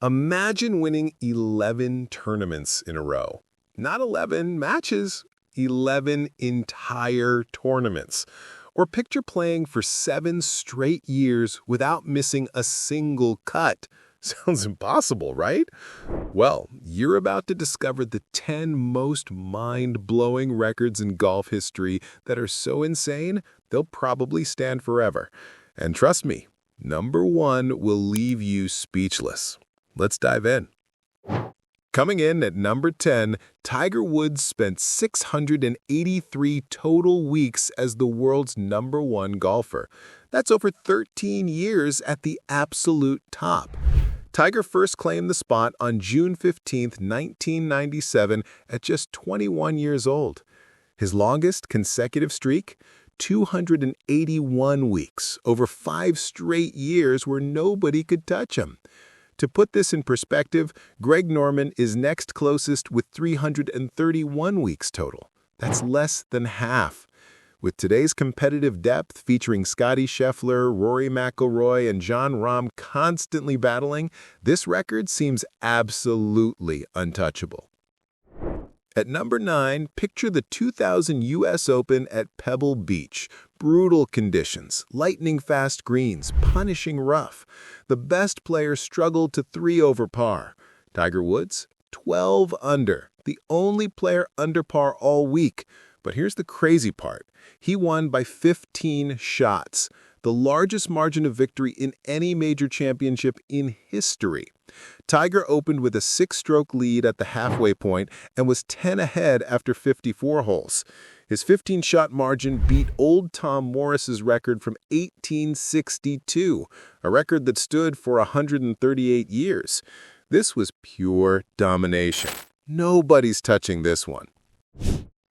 Imagine winning 11 tournaments in a row. Not 11 matches, 11 entire tournaments. Or picture playing for 7 straight years without missing a single cut. Sounds impossible, right? Well, you're about to discover the 10 most mind-blowing records in golf history that are so insane, they'll probably stand forever. And trust me, number 1 will leave you speechless. Let's dive in. Coming in at number 10, Tiger Woods spent 683 total weeks as the world's number 1 golfer. That's over 13 years at the absolute top. Tiger first claimed the spot on June 15, 1997, at just 21 years old. His longest consecutive streak? 281 weeks, over 5 straight years where nobody could touch him. To put this in perspective, Greg Norman is next closest with 331 weeks total. That's less than half. With today's competitive depth featuring Scottie Scheffler, Rory McIlroy, and Jon Rahm constantly battling, this record seems absolutely untouchable. At number 9, picture the 2000 U.S. Open at Pebble Beach. Brutal conditions, lightning-fast greens, punishing rough. The best players struggled to 3 over par. Tiger Woods, 12 under, the only player under par all week. But here's the crazy part. He won by 15 shots, the largest margin of victory in any major championship in history. Tiger opened with a 6-stroke lead at the halfway point and was 10 ahead after 54 holes. His 15-shot margin beat old Tom Morris's record from 1862, a record that stood for 138 years. This was pure domination. Nobody's touching this one.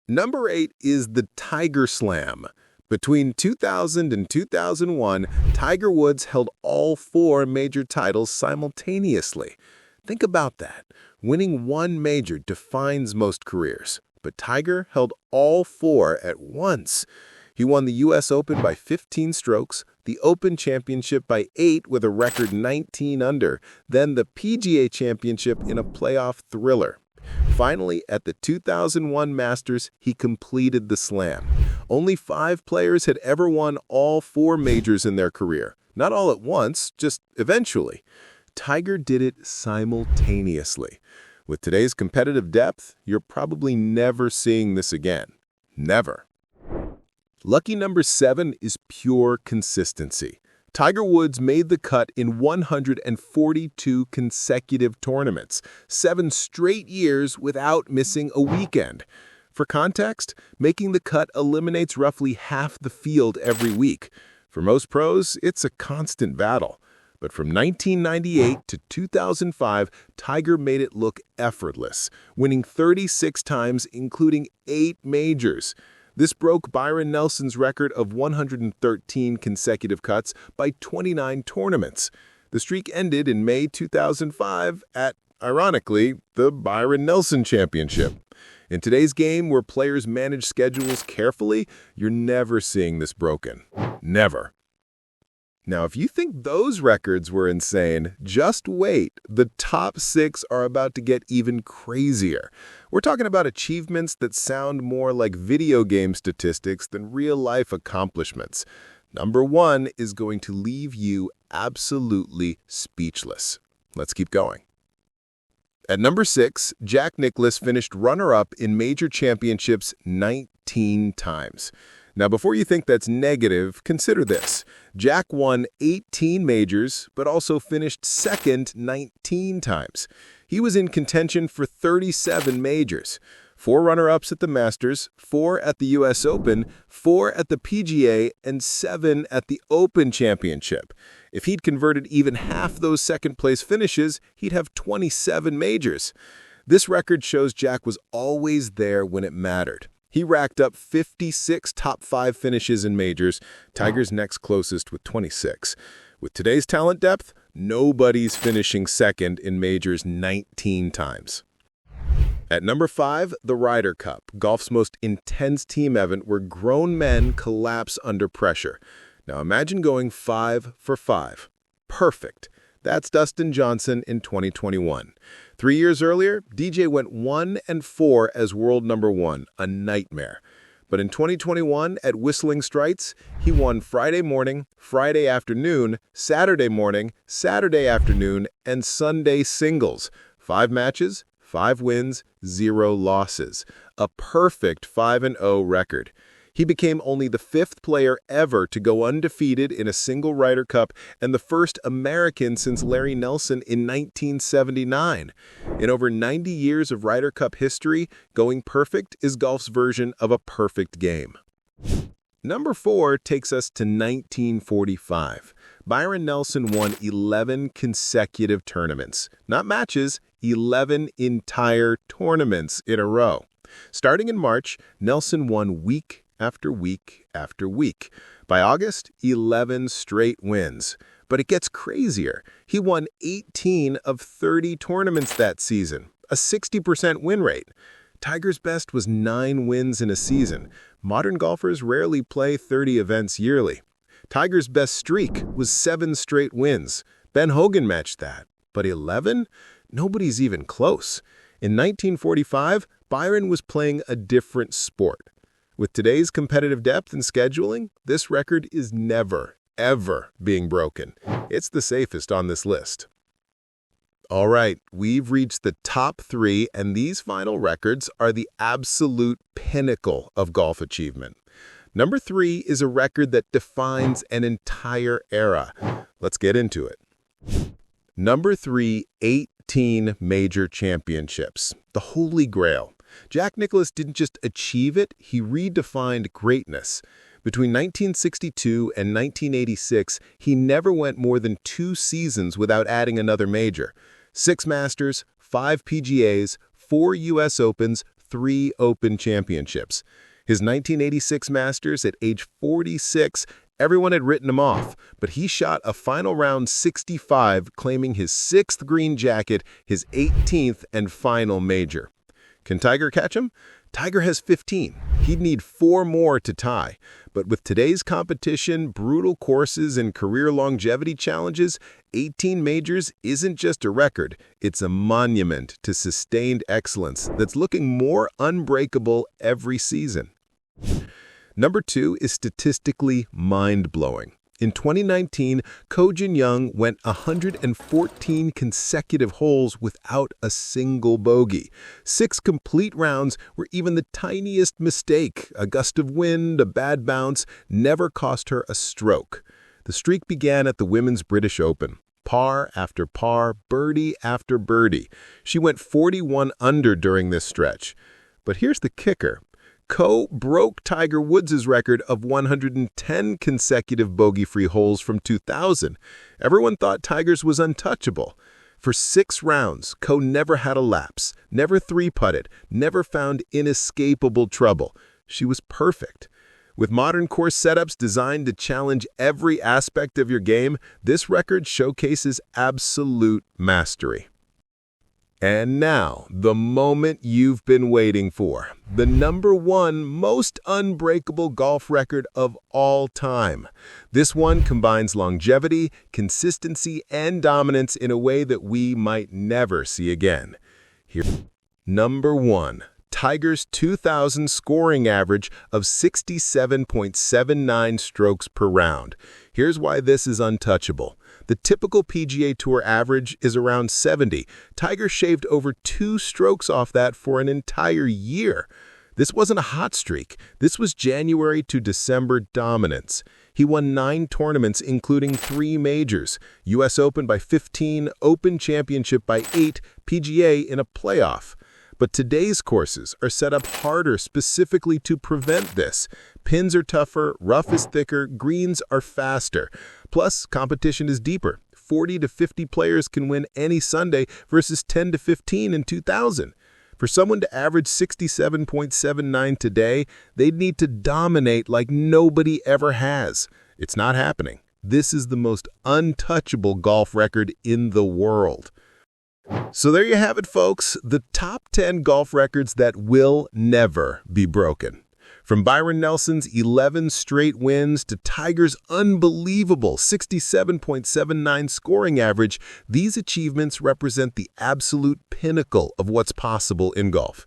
Number 8 is the Tiger Slam. Between 2000 and 2001, Tiger Woods held all 4 major titles simultaneously. Think about that. Winning one major defines most careers, but Tiger held all 4 at once. He won the U.S. Open by 15 strokes, the Open Championship by 8 with a record 19 under, then the PGA Championship in a playoff thriller. Finally, at the 2001 Masters, he completed the slam. Only 5 players had ever won all 4 majors in their career. Not all at once, just eventually. Tiger did it simultaneously. With today's competitive depth, you're probably never seeing this again. Never. Lucky number 7 is pure consistency. Tiger Woods made the cut in 142 consecutive tournaments, 7 straight years without missing a weekend. For context, making the cut eliminates roughly half the field every week. For most pros, it's a constant battle. But from 1998 to 2005, Tiger made it look effortless, winning 36 times, including 8 majors. This broke Byron Nelson's record of 113 consecutive cuts by 29 tournaments. The streak ended in May 2005 at, ironically, the Byron Nelson Championship. In today's game, where players manage schedules carefully, you're never seeing this broken. Never. Now, if you think those records were insane, just wait. The top 6 are about to get even crazier. We're talking about achievements that sound more like video game statistics than real-life accomplishments. Number 1 is going to leave you absolutely speechless. Let's keep going. At number 6, Jack Nicklaus finished runner-up in major championships 19 times. Now, before you think that's negative, consider this. Jack won 18 majors, but also finished second 19 times. He was in contention for 37 majors. 4 runner-ups at the Masters, 4 at the U.S. Open, 4 at the PGA, and 7 at the Open Championship. If he'd converted even half those second-place finishes, he'd have 27 majors. This record shows Jack was always there when it mattered. He racked up 56 top 5 finishes in majors, Tiger's next closest with 26. With today's talent depth, nobody's finishing second in majors 19 times. At number 5, the Ryder Cup, golf's most intense team event where grown men collapse under pressure. Now imagine going 5 for 5. Perfect. That's Dustin Johnson in 2021. 3 years earlier, DJ went 1-4 as world number 1, a nightmare. But in 2021, at Whistling Straits, he won Friday morning, Friday afternoon, Saturday morning, Saturday afternoon, and Sunday singles. 5 matches, 5 wins, 0 losses. A perfect 5-0 record. He became only the 5th player ever to go undefeated in a single Ryder Cup and the first American since Larry Nelson in 1979. In over 90 years of Ryder Cup history, going perfect is golf's version of a perfect game. Number 4 takes us to 1945. Byron Nelson won 11 consecutive tournaments. Not matches, 11 entire tournaments in a row. Starting in March, Nelson won week after week after week. By August, 11 straight wins. But it gets crazier. He won 18 of 30 tournaments that season, a 60% win rate. Tiger's best was 9 wins in a season. Modern golfers rarely play 30 events yearly. Tiger's best streak was 7 straight wins. Ben Hogan matched that. But 11? Nobody's even close. In 1945, Byron was playing a different sport. With today's competitive depth and scheduling, this record is never, ever being broken. It's the safest on this list. All right, we've reached the top 3, and these final records are the absolute pinnacle of golf achievement. Number 3 is a record that defines an entire era. Let's get into it. Number 3, 18 major championships. The Holy Grail. Jack Nicklaus didn't just achieve it, he redefined greatness. Between 1962 and 1986, he never went more than 2 seasons without adding another major. 6 Masters, 5 PGAs, 4 U.S. Opens, 3 Open Championships. His 1986 Masters at age 46, everyone had written him off, but he shot a final round 65, claiming his 6th green jacket, his 18th and final major. Can Tiger catch him? Tiger has 15. He'd need 4 more to tie. But with today's competition, brutal courses, and career longevity challenges, 18 majors isn't just a record. It's a monument to sustained excellence that's looking more unbreakable every season. Number 2 is statistically mind-blowing. In 2019, Ko Jin Young went 114 consecutive holes without a single bogey. 6 complete rounds where even the tiniest mistake, a gust of wind, a bad bounce, never cost her a stroke. The streak began at the Women's British Open. Par after par, birdie after birdie. She went 41 under during this stretch. But here's the kicker. Ko broke Tiger Woods' record of 110 consecutive bogey-free holes from 2000. Everyone thought Tiger's was untouchable. For 6 rounds, Ko never had a lapse, never 3-putted, never found inescapable trouble. She was perfect. With modern course setups designed to challenge every aspect of your game, this record showcases absolute mastery. And now, the moment you've been waiting for. The number 1 most unbreakable golf record of all time. This one combines longevity, consistency, and dominance in a way that we might never see again. Here, number 1. Tiger's 2000 scoring average of 67.79 strokes per round. Here's why this is untouchable. The typical PGA Tour average is around 70. Tiger shaved over 2 strokes off that for an entire year. This wasn't a hot streak. This was January to December dominance. He won 9 tournaments, including 3 majors, U.S. Open by 15, Open Championship by 8, PGA in a playoff. But today's courses are set up harder specifically to prevent this. Pins are tougher, rough is thicker, greens are faster. Plus, competition is deeper. 40 to 50 players can win any Sunday versus 10 to 15 in 2000. For someone to average 67.79 today, they'd need to dominate like nobody ever has. It's not happening. This is the most untouchable golf record in the world. So there you have it, folks, the top 10 golf records that will never be broken. From Byron Nelson's 11 straight wins to Tiger's unbelievable 67.79 scoring average, these achievements represent the absolute pinnacle of what's possible in golf.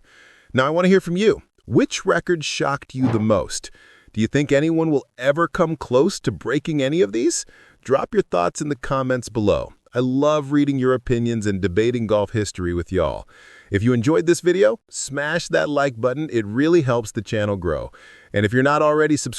Now, I want to hear from you. Which record shocked you the most? Do you think anyone will ever come close to breaking any of these? Drop your thoughts in the comments below. I love reading your opinions and debating golf history with y'all. If you enjoyed this video, smash that like button. It really helps the channel grow. And if you're not already subscribed,